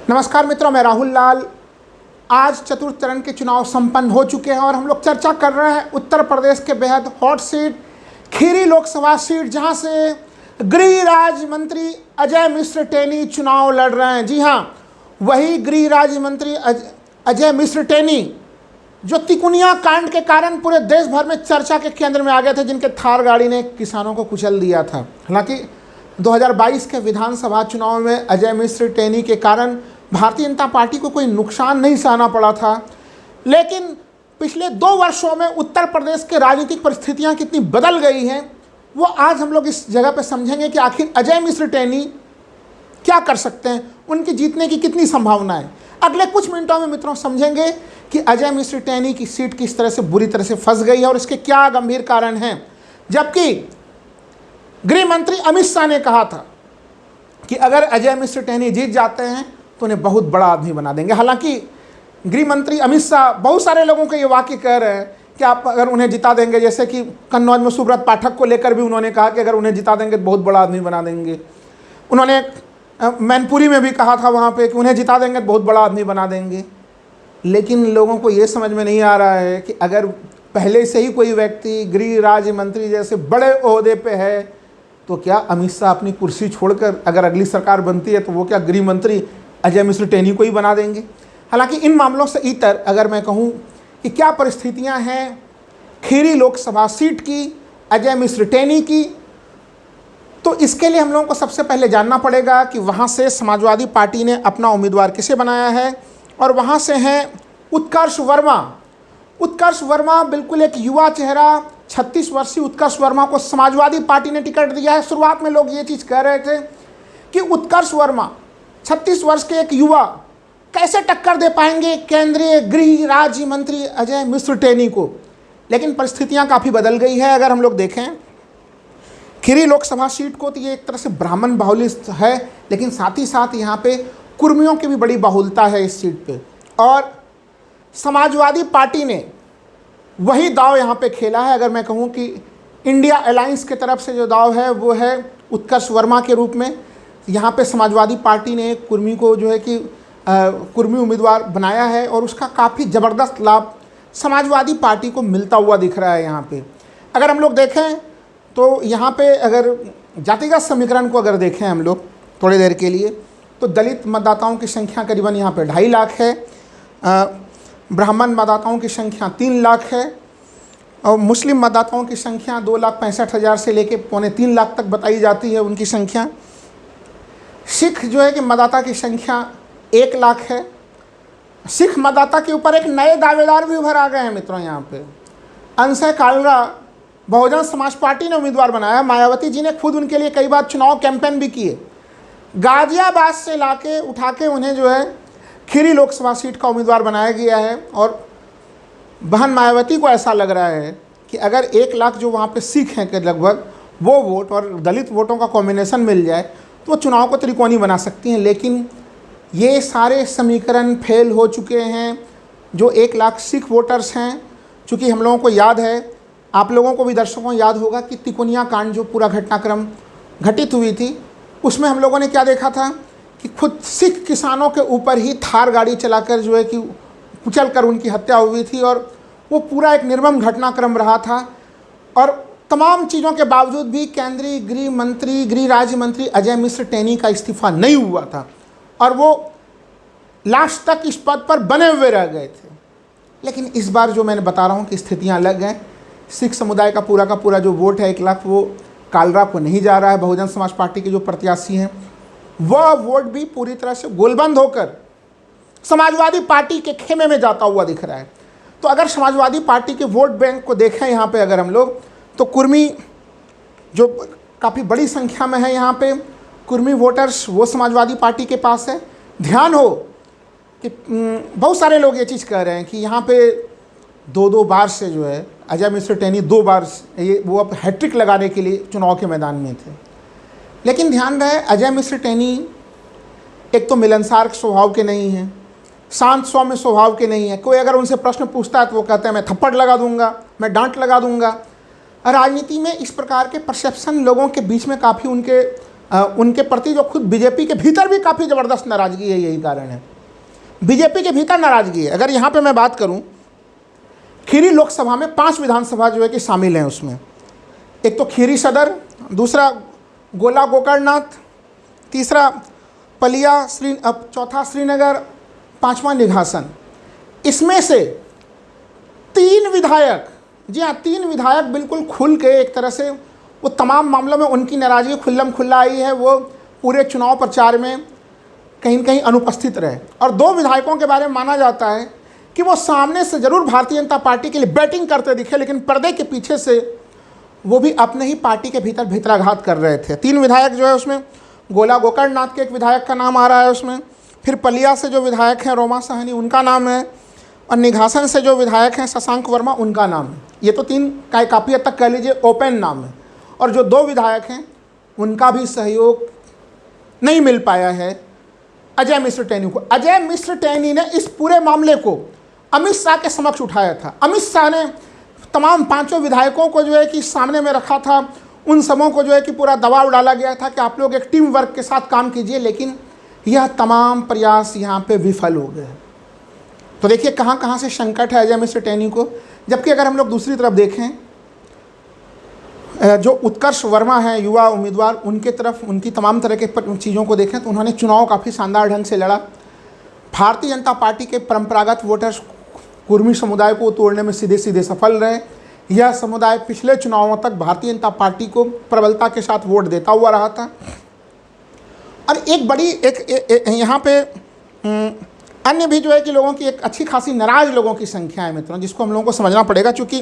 नमस्कार मित्रों, मैं राहुल लाल। आज चतुर्थ चरण के चुनाव संपन्न हो चुके हैं और हम लोग चर्चा कर रहे हैं उत्तर प्रदेश के बेहद hot seat Kheri Lok Sabha seat, जहां से गृह राज्य मंत्री अजय मिश्र टेनी चुनाव लड़ रहे हैं। जी हां, वही गृह राज्य मंत्री अजय मिश्र टेनी जो तिकोनिया कांड के कारण पूरे देश भर में चर्चा के केंद्र में आ गए थे, जिनके थार गाड़ी ने किसानों को कुचल दिया था। हालांकि 2022 के विधानसभा चुनाव में अजय मिश्र टेनी के कारण भारतीय जनता पार्टी को कोई नुकसान नहीं सहना पड़ा था, लेकिन पिछले 2 वर्षों में उत्तर प्रदेश के राजनीतिक परिस्थितियां कितनी बदल गई हैं, वो आज हम लोग इस जगह पे समझेंगे कि आखिर अजय मिश्र टेनी क्या कर सकते हैं, उनकी जीतने की कितनी संभावना है। अगले कुछ मिनटों में मित्रों समझेंगे कि अजय मिश्र टेनी की सीट किस तरह से बुरी तरह से फंस गई है और इसके क्या गंभीर कारण हैं। जबकि गृह मंत्री अमित शाह ने कहा था कि अगर अजय मिश्र टेनी जीत जाते हैं तो उन्हें बहुत बड़ा आदमी बना देंगे। हालांकि गृह मंत्री अमित शाह बहुत सारे लोगों को ये वाक्य कह रहे हैं कि आप अगर उन्हें जिता देंगे, जैसे कि कन्नौज में सुब्रत पाठक को लेकर भी उन्होंने कहा कि अगर उन्हें जिता देंगे तो बहुत बड़ा आदमी बना देंगे। उन्होंने मैनपुरी में भी कहा था वहाँ पे कि उन्हें जिता देंगे तो बहुत बड़ा आदमी बना देंगे। लेकिन लोगों को ये समझ में नहीं आ रहा है कि अगर पहले से ही कोई व्यक्ति गृह राज्य मंत्री जैसे बड़े ओहदे पे है तो क्या अमित शाह अपनी कुर्सी छोड़कर, अगर अगली सरकार बनती है तो वो क्या गृह मंत्री अजय मिश्र टेनी को ही बना देंगे। हालांकि इन मामलों से इतर अगर मैं कहूं कि क्या परिस्थितियां हैं खीरी लोकसभा सीट की अजय मिश्र टेनी की, तो इसके लिए हम लोगों को सबसे पहले जानना पड़ेगा कि वहां से समाजवादी पार्टी ने अपना उम्मीदवार किसे बनाया है। और वहां से हैं उत्कर्ष वर्मा। उत्कर्ष वर्मा बिल्कुल एक युवा चेहरा, 36 वर्षीय उत्कर्ष वर्मा को समाजवादी पार्टी ने टिकट दिया है। शुरुआत में लोग ये चीज़ कह रहे थे कि उत्कर्ष वर्मा 36 वर्ष के एक युवा कैसे टक्कर दे पाएंगे केंद्रीय गृह राज्य मंत्री अजय मिश्र टेनी को। लेकिन परिस्थितियां काफ़ी बदल गई है। अगर हम लोग देखें खीरी लोकसभा सीट को, तो ये एक तरह से ब्राह्मण बाहुल्य है, लेकिन साथ ही साथ यहाँ पे कुर्मियों की भी बड़ी बाहुलता है इस सीट पे। और समाजवादी पार्टी ने वही दाव यहाँ पे खेला है। अगर मैं कहूँ कि इंडिया अलायंस की तरफ से जो दाव है वो है उत्कर्ष वर्मा के रूप में। यहाँ पे समाजवादी पार्टी ने कुर्मी को जो है कि कुर्मी उम्मीदवार बनाया है और उसका काफ़ी ज़बरदस्त लाभ समाजवादी पार्टी को मिलता हुआ दिख रहा है। यहाँ पे अगर हम लोग देखें तो यहाँ पे अगर जातिगत समीकरण को अगर देखें हम लोग थोड़ी देर के लिए, तो दलित मतदाताओं की संख्या करीबन यहाँ पे 2.5 लाख है, ब्राह्मण मतदाताओं की संख्या 3 लाख है और मुस्लिम मतदाताओं की संख्या 2,65,000 से लेके 2.25 लाख तक बताई जाती है उनकी संख्या। सिख जो है कि मतदाता की संख्या 1 लाख है। सिख मतदाता के ऊपर एक नए दावेदार भी उभर आ गए हैं मित्रों। यहाँ पे अंशय कालरा बहुजन समाज पार्टी ने उम्मीदवार बनाया। मायावती जी ने खुद उनके लिए कई बार चुनाव कैंपेन भी किए। गाजियाबाद से लाके उठा के उन्हें जो है खीरी लोकसभा सीट का उम्मीदवार बनाया गया है। और बहन मायावती को ऐसा लग रहा है कि अगर 1 लाख जो वहाँ पे सिख हैं के लगभग वो वोट और दलित वोटों का कॉम्बिनेशन मिल जाए तो चुनाव को त्रिकोणी बना सकती हैं। लेकिन ये सारे समीकरण फेल हो चुके हैं। जो 1 लाख सिख वोटर्स हैं, चूँकि हम लोगों को याद है, आप लोगों को भी दर्शकों को याद होगा कि तिकोनिया कांड जो पूरा घटनाक्रम घटित हुई थी, उसमें हम लोगों ने क्या देखा था कि खुद सिख किसानों के ऊपर ही थार गाड़ी चलाकर जो है कि कुचल कर उनकी हत्या हुई थी और वो पूरा एक निर्मम घटनाक्रम रहा था। और तमाम चीज़ों के बावजूद भी केंद्रीय गृह राज्य मंत्री अजय मिश्र टेनी का इस्तीफा नहीं हुआ था और वो लास्ट तक इस पद पर बने हुए रह गए थे। लेकिन इस बार जो मैंने बता रहा हूँ कि स्थितियाँ अलग हैं। सिख समुदाय का पूरा जो वोट है 1 लाख, वो कालरा को नहीं जा रहा है। बहुजन समाज पार्टी के जो प्रत्याशी हैं वह वोट भी पूरी तरह से गोलबंद होकर समाजवादी पार्टी के खेमे में जाता हुआ दिख रहा है। तो अगर समाजवादी पार्टी के वोट बैंक को देखें यहाँ पे अगर हम लोग, तो कुर्मी जो काफ़ी बड़ी संख्या में है यहाँ पे कुर्मी वोटर्स वो समाजवादी पार्टी के पास है। ध्यान हो कि बहुत सारे लोग ये चीज़ कह रहे हैं कि यहाँ पे 2 बार से जो है अजय मिश्र टेनी 2 बार ये वो अब हैट्रिक लगाने के लिए चुनाव के मैदान में थे। लेकिन ध्यान रहे अजय मिश्र टेनी एक तो मिलनसार स्वभाव के नहीं हैं, शांत सौम्य स्वभाव के नहीं है। कोई अगर उनसे प्रश्न पूछता है तो वो कहते हैं मैं थप्पड़ लगा दूंगा, मैं डांट लगा दूंगा। राजनीति में इस प्रकार के परसेप्शन लोगों के बीच में काफ़ी उनके उनके प्रति जो खुद बीजेपी के भीतर भी काफ़ी ज़बरदस्त नाराज़गी है, यही कारण है। बीजेपी के भीतर नाराज़गी है। अगर यहाँ पे मैं बात करूँ, खीरी लोकसभा में 5 विधानसभा जो है कि शामिल हैं उसमें। एक तो खीरी सदर, दूसरा गोला गोकर्णनाथ, तीसरा पलिया चौथा श्रीनगर, 5वां निघासन। इसमें से 3 विधायक, जी हाँ 3 विधायक बिल्कुल खुल के एक तरह से वो तमाम मामलों में उनकी नाराज़गी खुल्लम खुल्ला आई है। वो पूरे चुनाव प्रचार में कहीं न कहीं अनुपस्थित रहे। और 2 विधायकों के बारे में माना जाता है कि वो सामने से ज़रूर भारतीय जनता पार्टी के लिए बैटिंग करते दिखे, लेकिन पर्दे के पीछे से वो भी अपने ही पार्टी के भीतर भीतराघात कर रहे थे। 3 विधायक जो है उसमें गोला गोकर्णनाथ के एक विधायक का नाम आ रहा है उसमें, फिर पलिया से जो विधायक हैं रोमा साहनी उनका नाम है, और निघासन से जो विधायक हैं शशांक वर्मा उनका नाम है। ये तो 3 का काफ़ी हद तक कह लीजिए ओपन नाम है। और जो 2 विधायक हैं उनका भी सहयोग नहीं मिल पाया है अजय मिश्र टेनी को। अजय मिश्र टेनी ने इस पूरे मामले को अमित शाह के समक्ष उठाया था। अमित शाह ने तमाम 5 विधायकों को जो है कि सामने में रखा था। उन सबों को जो है कि पूरा दबाव डाला गया था कि आप लोग एक टीम वर्क के साथ काम कीजिए, लेकिन यह तमाम प्रयास यहाँ पे विफल हो गए। तो देखिए कहाँ कहाँ से संकट है अजय मिश्र टेनी को। जबकि अगर हम लोग दूसरी तरफ देखें, जो उत्कर्ष वर्मा है युवा उम्मीदवार, उनके तरफ उनकी तमाम तरह के चीज़ों को देखें तो उन्होंने चुनाव काफ़ी शानदार ढंग से लड़ा। भारतीय जनता पार्टी के परंपरागत वोटर्स कुर्मी समुदाय को तोड़ने में सीधे सीधे सफल रहे। यह समुदाय पिछले चुनावों तक भारतीय जनता पार्टी को प्रबलता के साथ वोट देता हुआ रहा था। और एक बड़ी यहाँ पे अन्य भी जो है कि लोगों की एक अच्छी खासी नाराज़ लोगों की संख्या है मित्रों, जिसको हम लोगों को समझना पड़ेगा। चूँकि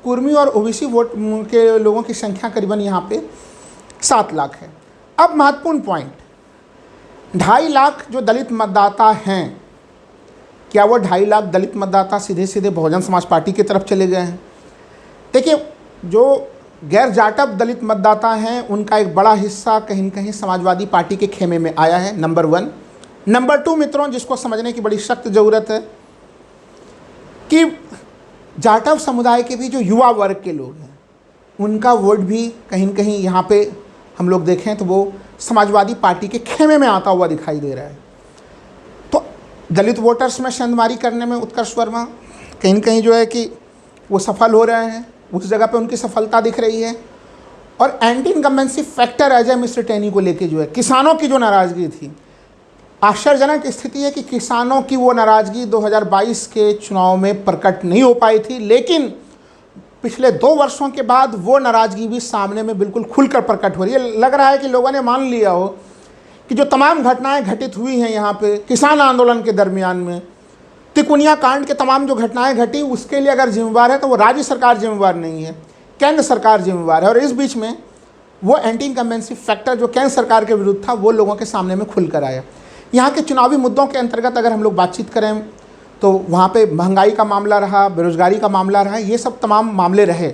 कुर्मी और ओबीसी वोट के लोगों की संख्या करीबन यहाँ पे 7 लाख है। अब महत्वपूर्ण पॉइंट, 2.5 लाख जो दलित मतदाता हैं, क्या वो 2.5 लाख दलित मतदाता सीधे सीधे बहुजन समाज पार्टी की तरफ चले गए हैं? देखिए, जो गैर जाटव दलित मतदाता हैं उनका एक बड़ा हिस्सा कहीं न कहीं समाजवादी पार्टी के खेमे में आया है, नंबर 1। नंबर 2 मित्रों, जिसको समझने की बड़ी सख्त ज़रूरत है कि जाटव समुदाय के भी जो युवा वर्ग के लोग हैं उनका वोट भी कहीं न कहीं यहाँ पे हम लोग देखें तो वो समाजवादी पार्टी के खेमे में आता हुआ दिखाई दे रहा है। तो दलित वोटर्स में शंदमारी करने में उत्कर्ष वर्मा कहीं न कहीं जो है कि वो सफल हो रहे हैं, उस जगह पे उनकी सफलता दिख रही है। और anti incumbency factor Ajay Mishra Teni को लेके जो है किसानों की जो नाराज़गी थी, आश्चर्यजनक स्थिति है कि किसानों की वो नाराज़गी 2022 के चुनाव में प्रकट नहीं हो पाई थी, लेकिन पिछले 2 वर्षों के बाद वो नाराज़गी भी सामने में बिल्कुल खुलकर प्रकट हो रही है। लग रहा है कि लोगों ने मान लिया हो कि जो तमाम घटनाएं घटित हुई हैं यहाँ पे किसान आंदोलन के दरमियान में, तिकोनिया कांड के तमाम जो घटनाएं घटी, उसके लिए अगर जिम्मेवार है तो वो राज्य सरकार जिम्मेवार नहीं है, केंद्र सरकार जिम्मेवार है। और इस बीच में वो एंटी इनकम्बेंसी फैक्टर जो केंद्र सरकार के विरुद्ध था वो लोगों के सामने में खुल कर आया। यहाँ के चुनावी मुद्दों के अंतर्गत अगर हम लोग बातचीत करें तो वहाँ पे महंगाई का मामला रहा, बेरोजगारी का मामला रहा, ये सब तमाम मामले रहे।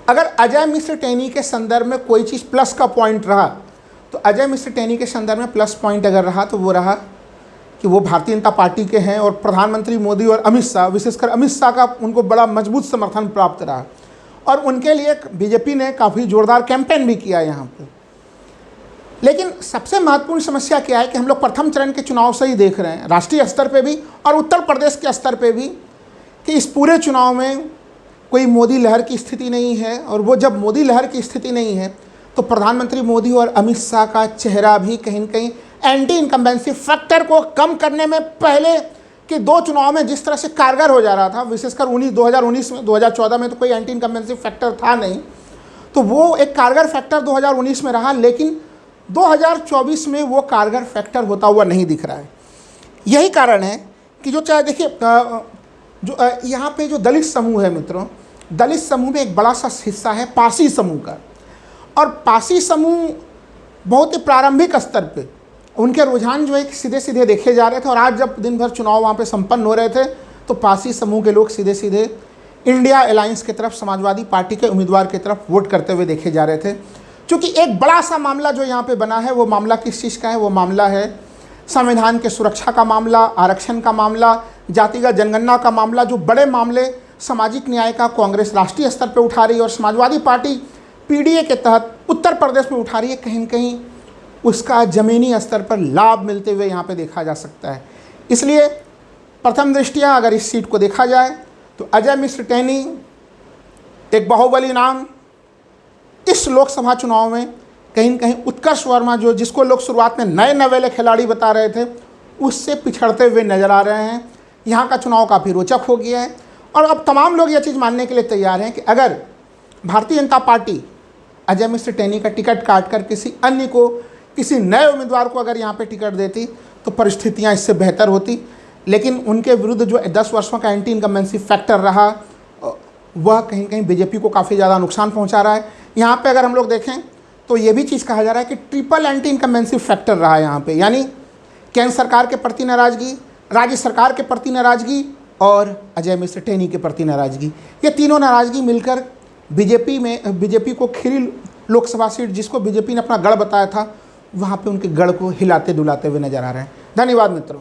अगर अजय मिश्र टेनी के संदर्भ में कोई चीज़ प्लस का पॉइंट रहा तो अजय मिश्र टेनी के संदर्भ में प्लस पॉइंट अगर रहा तो वो रहा कि वो भारतीय जनता पार्टी के हैं और प्रधानमंत्री मोदी और अमित शाह, विशेषकर अमित शाह का उनको बड़ा मजबूत समर्थन प्राप्त रहा और उनके लिए बीजेपी ने काफ़ी ज़ोरदार कैंपेन भी किया यहाँ पे। लेकिन सबसे महत्वपूर्ण समस्या क्या है कि हम लोग प्रथम चरण के चुनाव से ही देख रहे हैं, राष्ट्रीय स्तर पे भी और उत्तर प्रदेश के स्तर पे भी, कि इस पूरे चुनाव में कोई मोदी लहर की स्थिति नहीं है। और वो जब मोदी लहर की स्थिति नहीं है तो प्रधानमंत्री मोदी और अमित शाह का चेहरा भी कहीं न कहीं एंटी इनकम्बेंसी फैक्टर को कम करने में पहले के 2 चुनाव में जिस तरह से कारगर हो जा रहा था, विशेषकर 2019 में, 2014 में तो कोई एंटी इनकम्बेंसी फैक्टर था नहीं, तो वो एक कारगर फैक्टर 2019 में रहा, लेकिन 2024 में वो कारगर फैक्टर होता हुआ नहीं दिख रहा है। यही कारण है कि जो चाहे देखिए जो यहाँ पे जो दलित समूह है मित्रों, दलित समूह में एक बड़ा सा हिस्सा है पासी समूह का, और पासी समूह बहुत ही प्रारंभिक स्तर पे उनके रुझान जो है सीधे सीधे देखे जा रहे थे। और आज जब दिन भर चुनाव वहाँ पे संपन्न हो रहे थे तो पासी समूह के लोग सीधे सीधे इंडिया अलायंस की तरफ, समाजवादी पार्टी के उम्मीदवार की तरफ वोट करते हुए देखे जा रहे थे। क्योंकि एक बड़ा सा मामला जो यहाँ पे बना है, वो मामला किस चीज़ का है? वो मामला है संविधान के सुरक्षा का मामला, आरक्षण का मामला, जातिगत जनगणना का मामला। जो बड़े मामले सामाजिक न्याय का कांग्रेस राष्ट्रीय स्तर पे उठा रही है और समाजवादी पार्टी पीडीए के तहत उत्तर प्रदेश में उठा रही है, कहीं न कहीं उसका ज़मीनी स्तर पर लाभ मिलते हुए यहाँ पे देखा जा सकता है। इसलिए प्रथम दृष्टया अगर इस सीट को देखा जाए तो अजय मिश्र टैनी एक बाहुबली नाम इस लोकसभा चुनाव में कहीं न कहीं उत्कर्ष वर्मा जो जिसको लोग शुरुआत में नए नवेले खिलाड़ी बता रहे थे, उससे पिछड़ते हुए नजर आ रहे हैं। यहाँ का चुनाव काफ़ी रोचक हो गया है और अब तमाम लोग यह चीज़ मानने के लिए तैयार हैं कि अगर भारतीय जनता पार्टी अजय मिश्र टैनी का टिकट काट कर किसी अन्य को, किसी नए उम्मीदवार को अगर यहाँ पे टिकट देती तो परिस्थितियाँ इससे बेहतर होती। लेकिन उनके विरुद्ध जो 10 वर्षों का एंटी इनकम्बेंसी फैक्टर रहा, वह कहीं कहीं बीजेपी को काफ़ी ज़्यादा नुकसान पहुँचा रहा है। यहाँ पे अगर हम लोग देखें तो ये भी चीज़ कहा जा रहा है कि ट्रिपल एंटी इनकम्बेंसी फैक्टर रहा है यहाँ पे, यानी केंद्र सरकार के प्रति नाराज़गी, राज्य सरकार के प्रति नाराज़गी और अजय मिश्र टैनी के प्रति नाराज़गी। ये तीनों नाराज़गी मिलकर बीजेपी को खीरी लोकसभा सीट जिसको बीजेपी ने अपना गढ़ बताया था, वहाँ पे उनके गढ़ को हिलाते डुलाते हुए नजर आ रहे हैं। धन्यवाद मित्रों।